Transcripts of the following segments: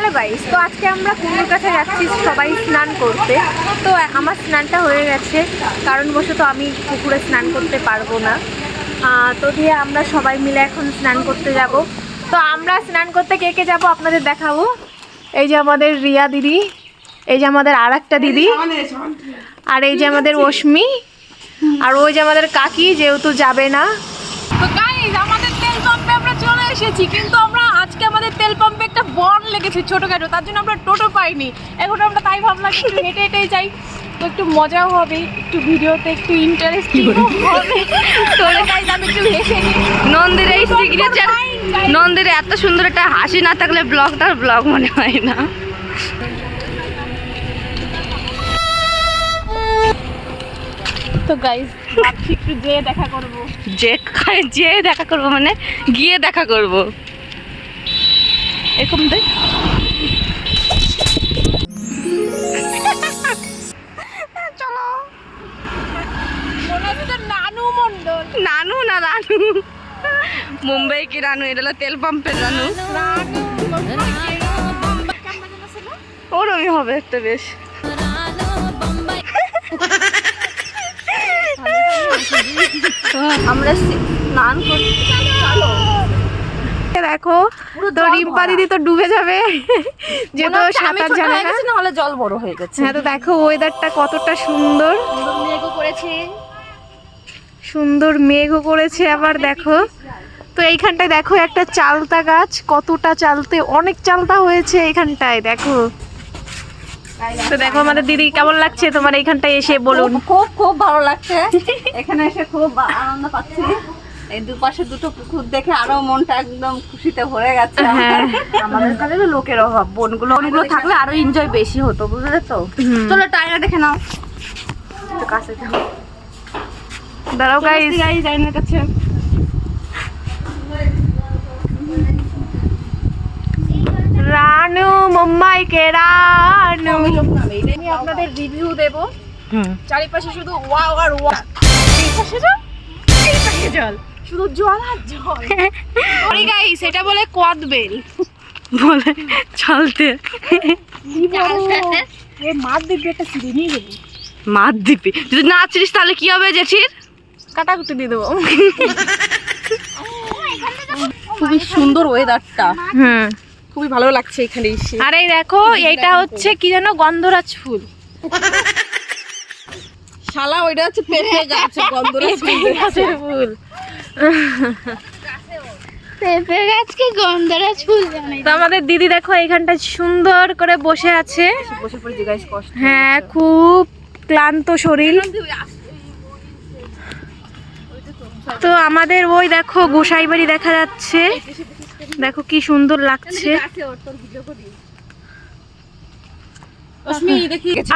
Hello guys, তো আজকে আমরা কুমড়োর কাছে যাচ্ছি সবাই স্নান করতে। তো আমার স্নানটা হয়ে গেছে, কারণবশত আমি পুকুরে স্নান করতে পারবো না। তো দিয়ে আমরা সবাই মিলে এখন স্নান করতে যাব। তো আমরা স্নান করতে কে কে যাবো আপনাদের দেখাবো। এই যে আমাদের রিয়া দিদি, এই যে আমাদের আর একটা দিদি, আর এই যে আমাদের অশ্মি, আর ওই যে আমাদের কাকি যেহেতু যাবে না। তো গাইস, আমাদের তেল পাম্পে আমরা চলে এসেছি, কিন্তু আমরা আজকে আমাদের তেল পাম্পে একটা বন লেগেছে ছোটখাটো, তার জন্য আমরা টোটো পাইনি। এখন আমরা তাই ভাবলাম একটু হেঁটে হেঁটেই যাই, তো একটু মজাও হবে, একটু ভিডিওতে একটু ইন্টারেস্টিং হবে। তো গাইস, আমি একটু হেসে নিই। নন্দির এই সিগনেচার, নন্দির এত সুন্দর একটা হাসি না থাকলে ব্লগটার ব্লগ মনে হয় না। তো গাইস, ভাবছি একটু যেয়ে দেখা করবো। যে দেখা করবো মানে গিয়ে দেখা করব এরকম দেখ। চলো, মনে হচ্ছে নানু মন্ডল। নানু না রানু, মুম্বাই কি রানু? এটা হলো তেল পাম্পের রানু। ওরমই হবে একটা বেশ। আমরা স্নান করতে দেখো, তো রিম্পা দিদি তো ডুবে যাবে যেহেতু সাঁতার জানে না। নাহলে জল বড় হয়ে গেছে। হ্যাঁ, তো দেখো ওয়েদারটা কতটা সুন্দর, মেঘও করেছে, সুন্দর মেঘও করেছে। আবার দেখো তো এইখানটায় দেখো একটা চালতা গাছ, কতটা চালতে, অনেক চালতা হয়েছে এইখানটায় দেখো। তো দেখো আমাদের দিদি, কেমন লাগছে তোমার এইখানটায় এসে বলুন? খুব খুব ভালো লাগছে, এখানে এসে খুব আনন্দ পাচ্ছি। এই দুপাশে দুটো পুকুর দেখে আরো মনটা একদম খুশিতে ভরে গেছে। হ্যাঁ, আমাদের কাছে লোকের অভাব, বনগুলো থাকলে আরো এনজয় বেশি হতো, বুঝলে তো? চলো টাইনা দেখে নাও, একটু কাছে যাও। দাঁড়াও গাইস, টাইনার কাছে। রানু মুম্বাই কে রানু। আমি আপনাদের রিভিউ দেব। চারিপাশে শুধু ওয়াও আর ওয়াও। এই পাশে জল, এই পাশে জল, শুধু জল আর জল। সরি গাইস, এটা বলে কদবেল, বলে চলতে এ মার দিবি, একটা সিঁড়ি নিয়ে যাবি। মার দিবি, যদি না চিনিস তাহলে কি হবে জেঠির? কাটাকুটি দিয়ে দেবো। খুবই সুন্দর ওয়েদারটা, হুম, খুবই ভালো লাগছে এখানে এসে। আর এই দেখো, এইটা হচ্ছে কি জানো, গন্ধরাজ ফুল। শালা ওইটা হচ্ছে পেঁপে গাছ, গন্ধরাজ গাছের ফুল। পেঁপে গাছকে গন্ধরাজ ফুল জানাই। তো আমাদের দিদি দেখো এইখানটা সুন্দর করে বসে আছে। বসে পড়েছি গাইস, কষ্ট। হ্যাঁ, খুব ক্লান্ত শরীর। তো আমাদের ওই দেখো গোসাই বাড়ি দেখা যাচ্ছে, দেখো কি সুন্দর লাগছে।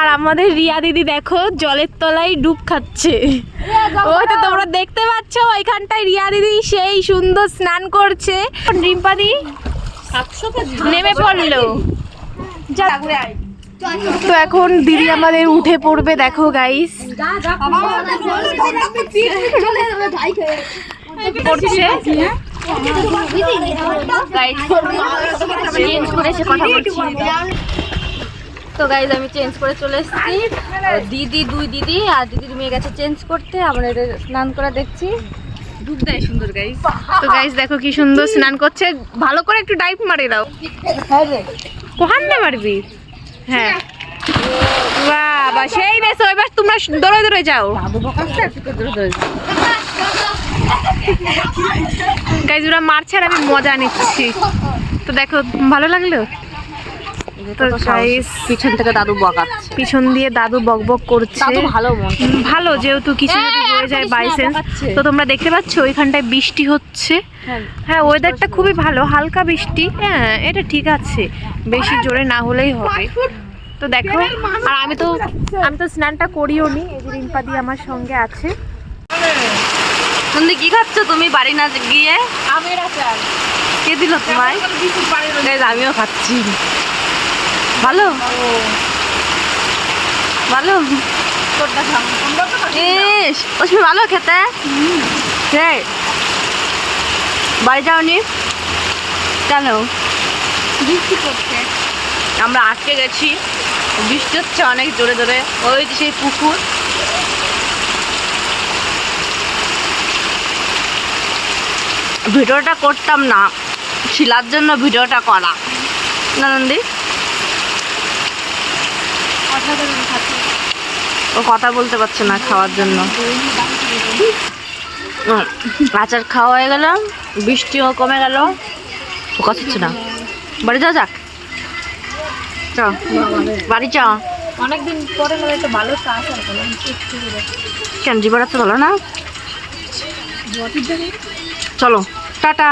আর আমাদের রিয়া দিদি দেখো জলের তলায় ডুব খাচ্ছে। ওই তো তোমরা দেখতে পাচ্ছ, ওইখানটায় রিয়া দিদি সেই সুন্দর স্নান করছে। রিম্পা দি নেমে পড়লো। তো এখন দিদি আমাদের উঠে পড়বে, দেখো গাইস পড়ছে। চেঞ্জ করেছে, কথা বলছি। তো গাইজ আমি চেঞ্জ করে চলে এসেছি। দিদি, দুই দিদি আর দিদির মেয়ে গেছে চেঞ্জ করতে, আমরা স্নান করা দেখছি। ডুব দেয় সুন্দর গাইজ। তো গাইস দেখো কি সুন্দর স্নান করছে, ভালো করে একটু ডাইভ মারে দাও। কোহান না মারবি? হ্যাঁ, বাবা সেই দেশে, এবার তোমরা দৌড়ে দৌড়ে যাও। গাইস ওরা মারছে আর আমি মজা নিচ্ছি। তো দেখো ভালো লাগলো তো গাইস, পিছন থেকে দাদু বকাচ্ছে, পিছন দিয়ে দাদু বকবক করছে। দাদু ভালো মন, ভালো, যেহেতু কিছু যদি হয়ে যায় বাই চান্স। তো তোমরা দেখতে পাচ্ছ ওইখানটায় বৃষ্টি হচ্ছে। হ্যাঁ, ওয়েদারটা খুবই ভালো, হালকা বৃষ্টি। হ্যাঁ, এটা ঠিক আছে, বেশি জোরে না হলেই হবে। তো দেখো, আর আমি তো স্নানটা করিও নি, এই যে রিম্পা দি আমার সঙ্গে আছে। তুমি কি খাচ্ছ তুমি বাড়ি না গিয়ে? আমের আচার। কে দিল তোমায়? আমিও খাচ্ছি। ভালো ভালো, ভালো খেতে। বাড়ি যাওনি কেন? বৃষ্টি পড়ছে। আমরা আটকে গেছি, বৃষ্টি হচ্ছে অনেক জোরে জোরে। ওই যে সেই পুকুর, ভিডিওটা করতাম না, শিলার জন্য ভিডিওটা করা না নন্দী। ও কথা বলতে পারছে না খাওয়ার জন্য। আচার খাওয়া হয়ে গেল, বৃষ্টিও কমে গেল, ও কথা হচ্ছে না। বাড়ি যাওয়া যাক, চ বাড়ি চ। অনেকদিন পরে মানে একটা ভালো চা আসার কেন জীবন তো ভালো না? চলো টাটা।